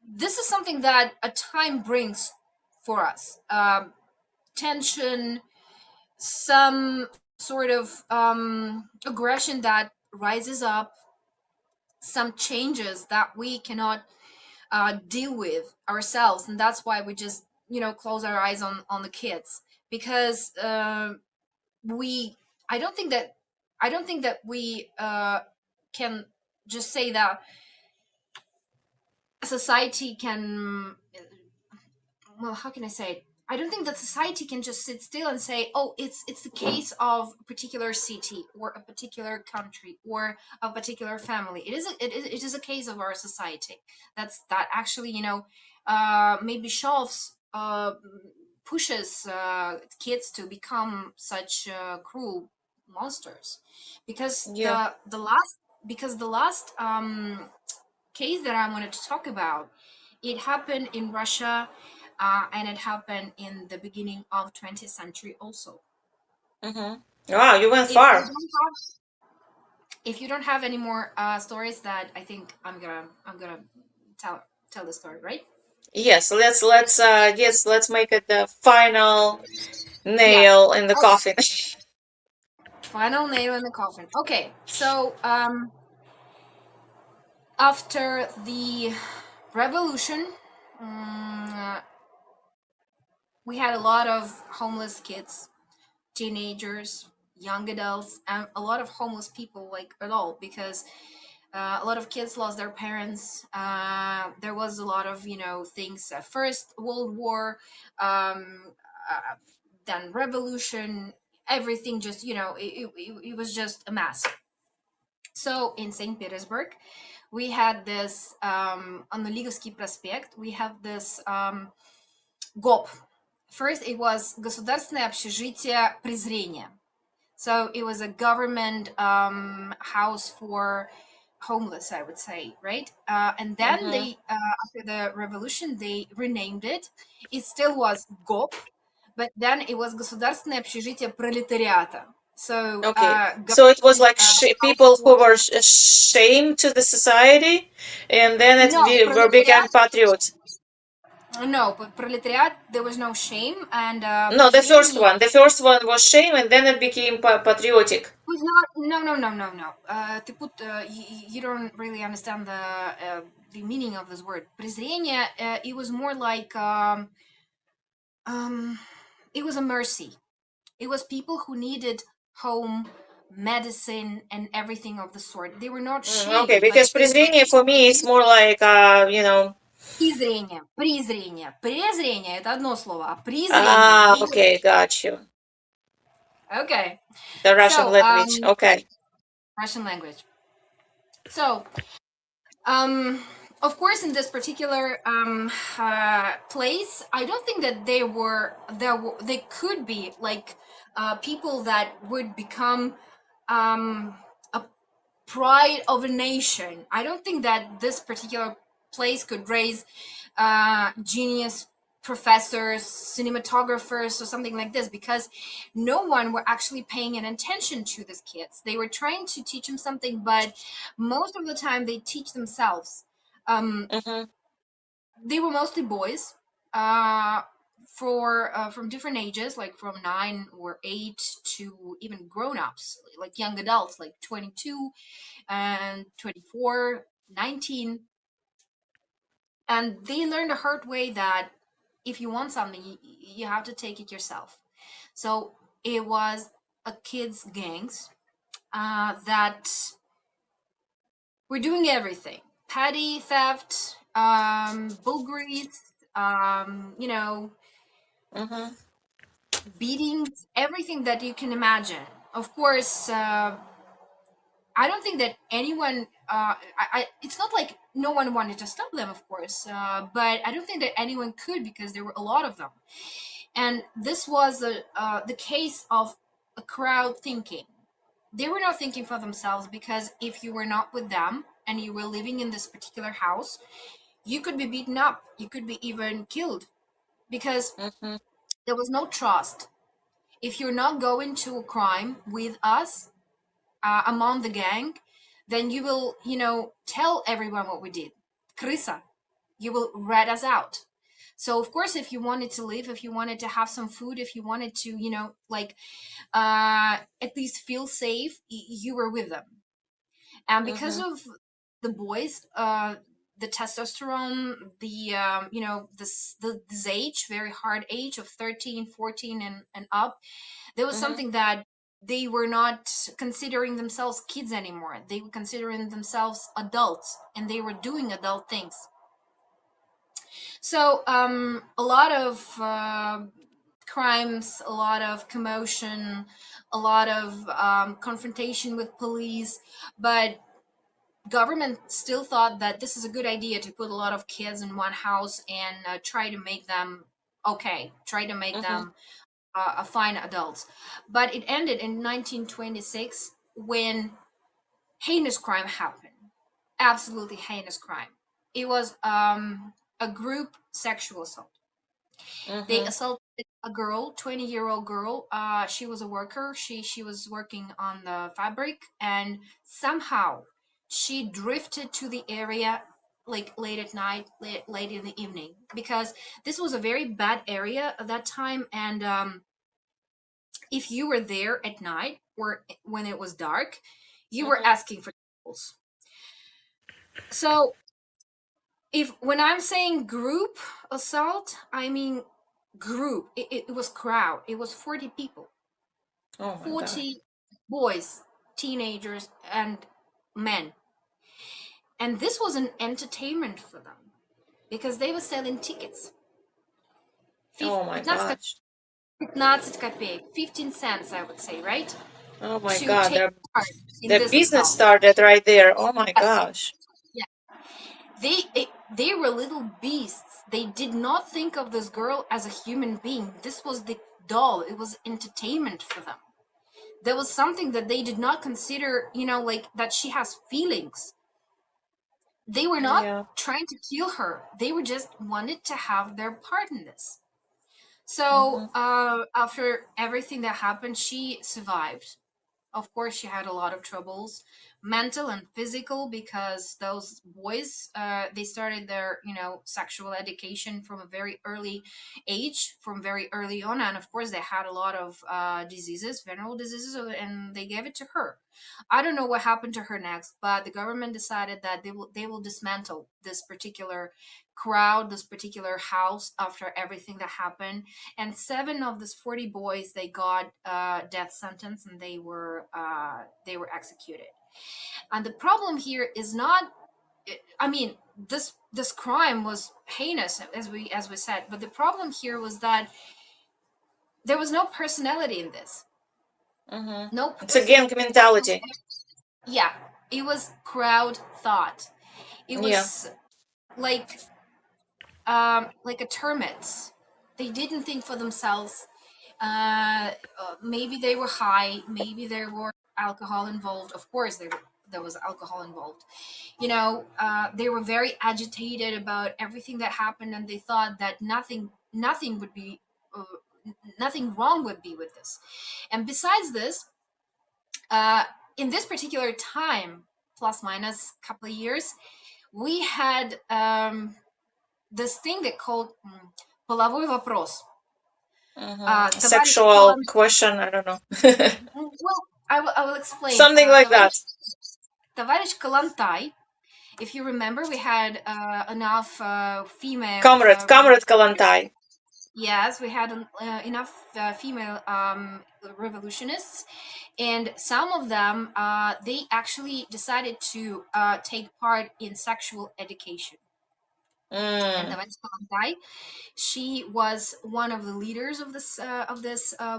this is something that a time brings for us. Tension, some sort of aggression that rises up, some changes that we cannot deal with ourselves, and that's why we just close our eyes on the kids, because we I don't think that we can just say that society can, well, how can I say it? I don't think that society can just sit still and say, "Oh, it's the case of a particular city or a particular country or a particular family." It is a case of our society. That actually, maybe shelves pushes kids to become such cruel monsters, because Yeah. the last case that I wanted to talk about, it happened in Russia, and it happened in the beginning of 20th century also. Hmm. Wow, you went If you far. don't have, if you don't have any more stories, that I think I'm gonna tell tell the story, right? Yes, let's make it the final Yeah. nail in the Okay. coffin. Final nail in the coffin. Okay. So after the revolution, mm, we had a lot of homeless kids, teenagers, young adults, and a lot of homeless people, like at all, because a lot of kids lost their parents. There was a lot of things. First World War, uh, then revolution. Everything just it was just a mess. So in St. Petersburg, we had this on the Ligovsky Prospect. We have this ГОП. First, it was Государственное общежитие презрения. So it was a government house for homeless, I would say, right? And then Hmm. they, after the revolution, they renamed it. It still was ГОП, but then it was Государственное общежитие пролетариата. So Okay, so it was government like house people who for, were shamed to the society, and then no, were became пролетариат, patriots. no, but proletariat, there was no shame, and No, презрение. the first one was shame, and then it became patriotic. Was not, no, no, no, no, no. You don't really understand the meaning of this word. Презрение, it was more like um, it was a mercy. It was people who needed home, medicine, and everything of the sort. They were not Okay, shamed, like because they were. презрение for me it's more like Презрение, презрение, презрение. Это одно слово, а презрение другое. okay, got you. Okay, The Russian so language. Okay. Russian language. So Um, of course, in this particular place, I don't think that they could be like people that would become um, a pride of a nation. I don't think that this particular place could raise genius professors, cinematographers, or something like this, because no one were actually paying an attention to these kids. They were trying to teach them something, but most of the time they teach themselves. Um, Mhm. they were mostly boys, uh, for from different ages, like from 9 or 8 to even grown-ups, like young adults, like 22 and 24, 19. And they learned the hard way that if you want something, you have to take it yourself. So it was a kids gangs that were doing everything: petty theft, bulgaries, Mhm. beatings, everything that you can imagine. Of course, I don't think that anyone. It's not like no one wanted to stop them, of course, but I don't think that anyone could, because there were a lot of them, and this was the case of a crowd thinking. They were not thinking for themselves, because if you were not with them and you were living in this particular house, you could be beaten up. You could be even killed, because Mhm. there was no trust. If you're not going to a crime with us, among the gang, then you will, tell everyone what we did. Krisa, you will rat us out. So of course, if you wanted to live, if you wanted to have some food, if you wanted to, like, at least feel safe, you were with them. And because Mhm. of the boys, the testosterone, the this age, very hard age of 13, 14, and up, there was Mhm. something that they were not considering themselves kids anymore. They were considering themselves adults, and they were doing adult things. So a lot of crimes, a lot of commotion, a lot of confrontation with police, but government still thought that this is a good idea to put a lot of kids in one house and try to make them okay, try to make Mhm. them fine adults. But it ended in 1926 when heinous crime happened. Absolutely heinous crime. It was a group sexual assault. They Mhm. assaulted a girl, 20-year-old girl. She was a worker. She was working on the fabric, and somehow she drifted to the area like late at night, late in the evening, because this was a very bad area at that time. And if you were there at night or when it was dark, you were Mhm. asking for tools. So if when I'm saying group assault, I mean group. It was crowd. It was 40 people, Oh my God. 40 boys, teenagers, and men. And this was an entertainment for them, because they were selling tickets. Oh my 15 gosh. 15 cents, I would say, right? Oh my To God. take Their part in their this business assault. started right there. Oh my Yes. gosh. Yeah. They were little beasts. They did not think of this girl as a human being. This was the doll. It was entertainment for them. There was something that they did not consider, like that she has feelings. They were not Yeah. trying to kill her. They were just wanted to have their part in this. So Mhm. after everything that happened, she survived. Of course, she had a lot of troubles, mental and physical, because those boys, they started their, sexual education from a very early age, from very early on. And of course, they had a lot of diseases, venereal diseases, and they gave it to her. I don't know what happened to her next, but the government decided that they will dismantle this particular crowd, this particular house, after everything that happened. And 7 of these 40 boys, they got death sentence, and they were executed. And the problem here is not, I mean, this crime was heinous, as we said, but the problem here was that there was no personality in this. Mhm. No It's a person. gang mentality. Yeah, it was crowd thought. It Yeah. was like like a termites. They didn't think for themselves. Maybe they were high, maybe there were alcohol involved. Of course, there was alcohol involved. They were very agitated about everything that happened, and they thought that nothing would be uh, nothing wrong would be with this. And besides this, uh, in this particular time, plus minus a couple of years, we had this thing that called половой вопрос. Товарищ Sexual Калан... question, I don't know. Well, I will explain. Something like that. Товарищ Калантай, if you remember, we had enough female. Comrade Kalantai. Yes, we had enough female revolutionists, and some of them they actually decided to take part in sexual education. And Mm. Tavares Kalantai, she was one of the leaders of this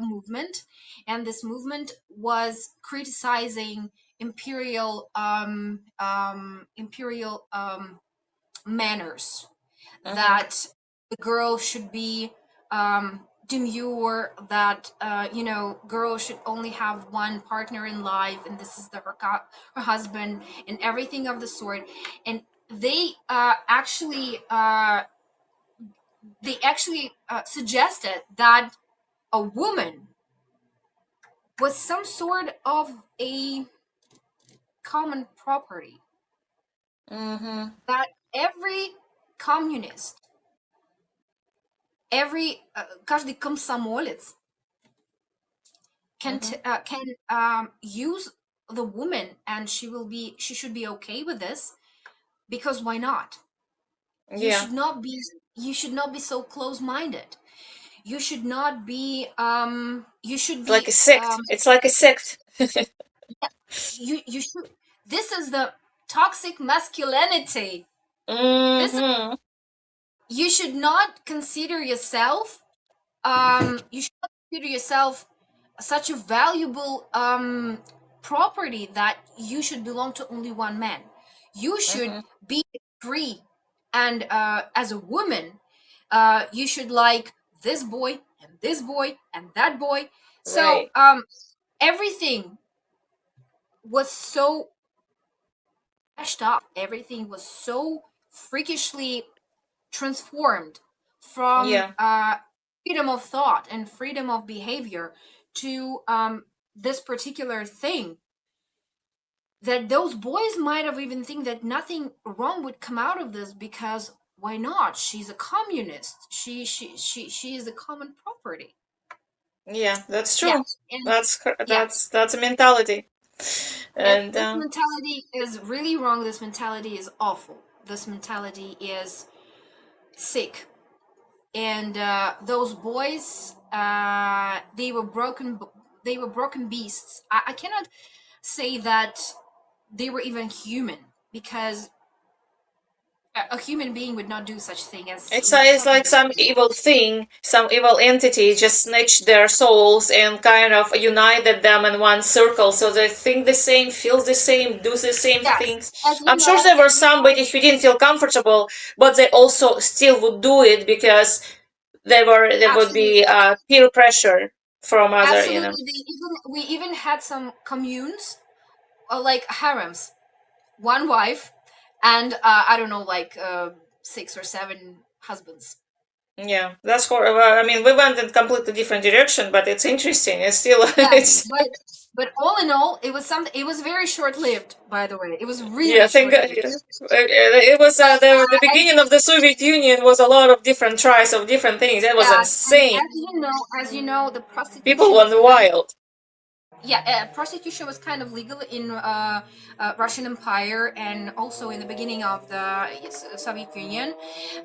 movement, and this movement was criticizing imperial manners, Mm-hmm. that the girl should be demure, that girls should only have one partner in life, and this is her husband, and everything of the sort. And they actually suggested that a woman was some sort of a common property, Mm-hmm. that every communist, каждый комсомолец can Mm-hmm. use the woman, and she should be okay with this, because why not? You Yeah. should not be you should not be so close-minded. You should not be you should It's like be a sect. It's like a sect. you should this is the toxic masculinity. This is, Mm-hmm. you should not consider yourself you should not consider yourself such a valuable property that you should belong to only one man. You should Mm-hmm. be free, and as a woman, you should like this boy and this boy and that boy. So Right. everything was so mashed up. Everything was so freakishly transformed from Yeah. freedom of thought and freedom of behavior to this particular thing, that those boys might have even think that nothing wrong would come out of this, because why not? She's a communist. She is a common property. Yeah, that's Yeah, true. and yeah, That's a mentality. And this mentality is really wrong. This mentality is awful. This mentality is sick. And those boys, they were broken beasts. I cannot say that they were even human, because a human being would not do such thing as we were it's talking like about. some evil thing, some evil entity just snatched their souls and kind of united them in one circle, so they think the same, feel the same, do the same Yes, things. as you I'm sure know, there was somebody who didn't feel comfortable, but they also still would do it because there would be absolutely, peer pressure from other. absolutely. We even had some communes, like harems, one wife, and I don't know, like 6 or 7 husbands. Yeah, that's horrible. I mean, we went in completely different direction, but it's interesting. It's still Yes, it's but all in all, it was something. It was very short lived. By the way, it was yeah. really I think short lived. it was But the beginning of the Soviet Union was a lot of different tries of different things. That was yes, and insane. as you know, the People prostitution was went kind of, wild. yeah, prostitution was kind of legal in Russian Empire, and also in the beginning of the Soviet Union.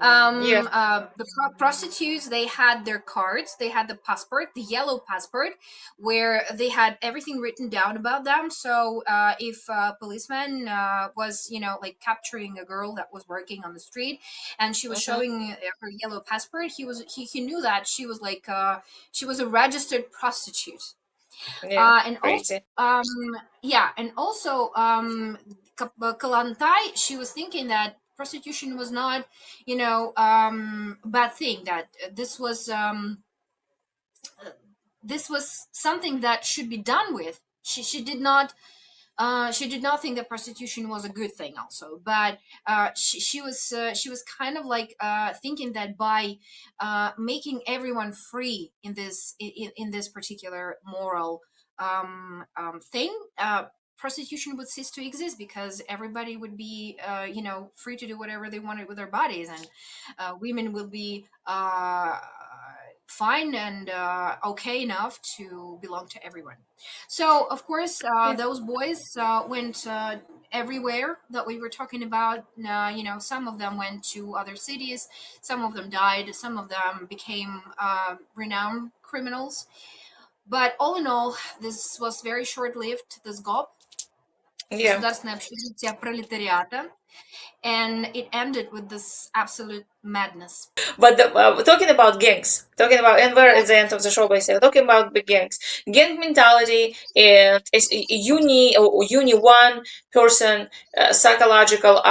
Yeah. The prostitutes, they had their cards, they had the passport, the yellow passport, where they had everything written down about them. So if a policeman was, like capturing a girl that was working on the street, and she was Hmm. showing her yellow passport, he knew that she was like she was a registered prostitute. Yeah. And also Crazy. yeah, and also Kalantai, she was thinking that prostitution was not, a bad thing, that this was something that should be done with. She did not She did not think that prostitution was a good thing, also, but she was kind of like thinking that by making everyone free in in this particular moral thing, prostitution would cease to exist because everybody would be, free to do whatever they wanted with their bodies, and women will be fine and okay enough to belong to everyone. So, of course, Yeah. those boys went everywhere that we were talking about. Some of them went to other cities, some of them died, some of them became renowned criminals. But all in all, this was very short lived, this GOP, Yeah. Государственное общежитие пролетариата, and it ended with this absolute madness. But talking about gangs, talking about, and we're Yeah, at the end of the show, basically talking about the gangs, gang mentality, and uni one person psychological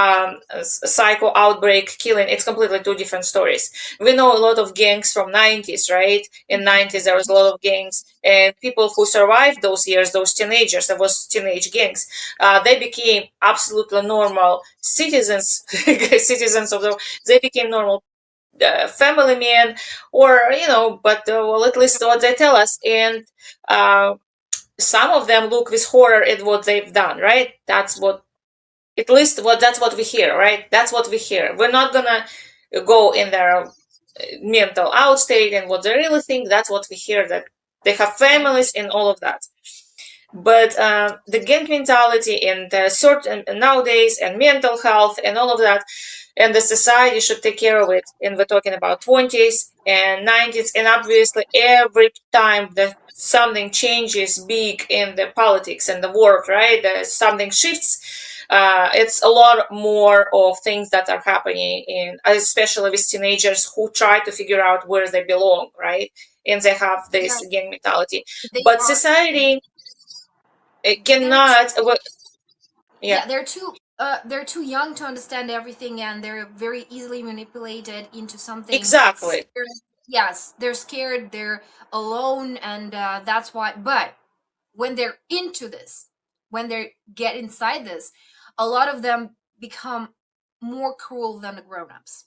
psycho outbreak killing. It's completely two different stories. We know a lot of gangs from 90s, right? In 90s there was a lot of gangs, and people who survived those years, those teenagers, there was teenage gangs. They became absolutely normal citizens, citizens of the. They became normal family men, or but well, at least what they tell us, and uh, some of them look with horror at what they've done, right? That's what, at least what, that's what we hear, right? That's what we hear. We're not gonna go in their mental outstate and what they really think. That's what we hear, that they have yeah, families and all of that. But the gang mentality and the certain nowadays, and mental health and all of that, and the society should take care of it. And we're talking about 20s and 90s, and obviously every time that something changes big in the politics and the world, right? Something shifts. It's a lot more of things that are happening in, especially with teenagers who try to figure out where they belong, right? And they have yeah. this gang mentality. They But are. society, it They're too. cannot. Well, yeah, Yeah, they're too young to understand everything, and they're very easily manipulated into something that's. exactly. Yes, they're scared. They're alone, and that's why. But when they're into this, when they get inside this, a lot of them become more cruel than the grown-ups.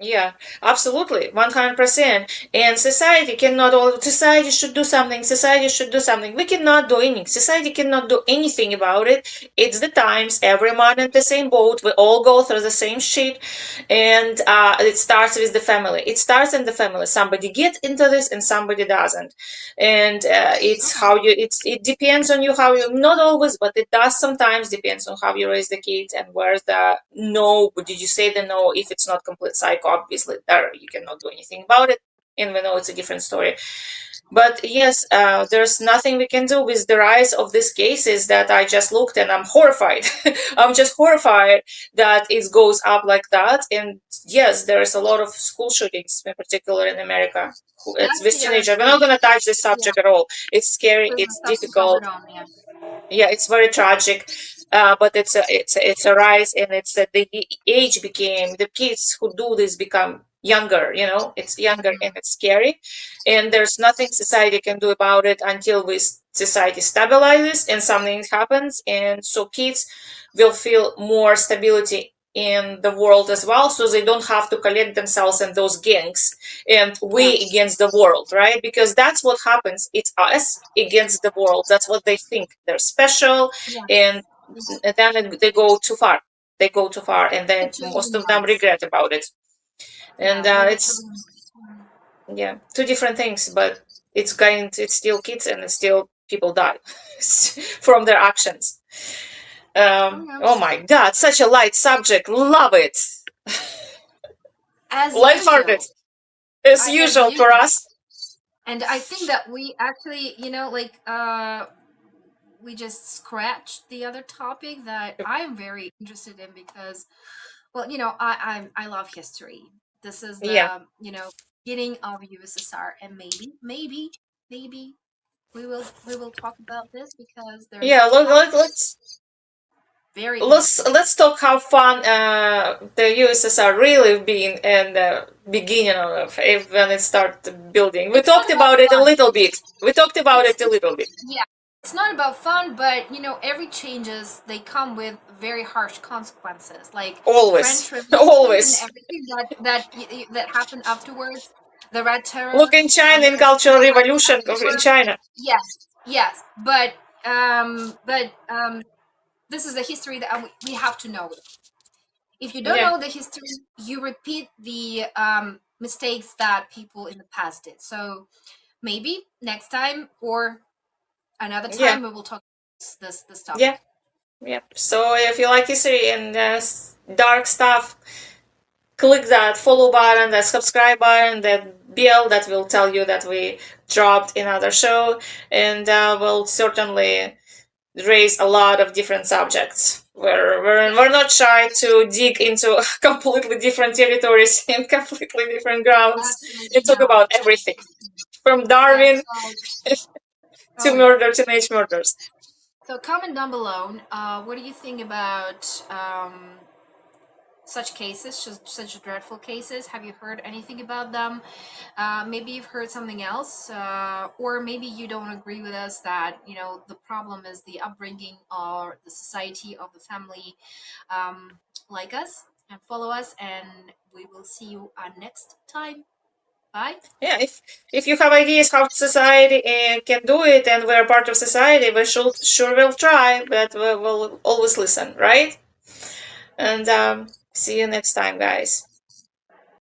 Yeah, absolutely, 100%. And society cannot all, society should do something, society should do something. We cannot do anything. Society cannot do anything about it. It's the times, every man in the same boat. We all go through the same shit. And it starts with the family. It starts in the family. Somebody gets into this and somebody doesn't. And it's how you, it depends on you how you, not always, but it does sometimes depends on how you raise the kids, and where's the no, did you say the no? If it's not complete psycho, obviously there you cannot do anything about it, and we know it's a different story. But yes, there's nothing we can do with the rise of these cases that I just looked, and I'm horrified. I'm just horrified that it goes up like that. And yes, there's a lot of school shootings, in particular in America. It's Last with year, teenagers. We're not going to touch this yeah, subject at all. It's scary. this is It's the stuff to cover difficult. on. Yeah, Yeah, it's very tragic. But it's a rise, and it's the age became, the kids who do this become younger. It's younger and it's scary, and there's nothing society can do about it until we society stabilizes and something happens, and so kids will feel more stability in the world as well, so they don't have to collect themselves in those gangs, and yeah, we against the world, right? Because that's what happens. It's us against the world. That's what they think. They're special, yeah. and then they go too far. They go too far, and The then most children of them ones. regret about it. And Yeah, they're the it's, children. yeah, two different things, but it's still kids, and it's still people die from their actions. Oh yeah. Oh my God, such a light subject. Love it. As Lighthearted usual. as As usual for usual. us. And I think that we actually, we just scratched the other topic that I am very interested in because, well, I love history. This is Yeah, the, beginning of USSR, and maybe we will talk about this because there's yeah. topics very interesting. Let's talk how fun the USSR really been in the beginning of when it started building. We It's not talked about about it a fun. little bit. We talked about It's it a little bit. yeah. it's not about fun, but you know, every changes they come with very harsh consequences, like Always. French Revolution and Always. everything that happened afterwards, the Red Look Terror, in China, and in everything Cultural that happened Revolution in afterwards. China. Yes, yes, but this is the history that we have to know it. If you don't Yeah, know the history, you repeat the mistakes that people in the past did. So maybe next time or another yeah, time we will talk this yeah, topic. yeah. So if you like history and dark stuff, click that follow button, that subscribe button, that bell that will tell you that we dropped another show, and we'll certainly raise a lot of different subjects. We're not shy to dig into completely different territories and completely different grounds Absolutely and talk no. about everything from Yes. Darwin So, to oh yeah. murder, teenage murders. So comment down below. What do you think about such cases, such dreadful cases? Have you heard anything about them? Maybe you've heard something else, or maybe you don't agree with us that you know the problem is the upbringing or the society of the family. Like us and follow us, and we will see you next time. Bye. Yeah, if you have ideas how society can do it and we're part of society, we should sure will try, but we will always listen, right? And see you next time, guys.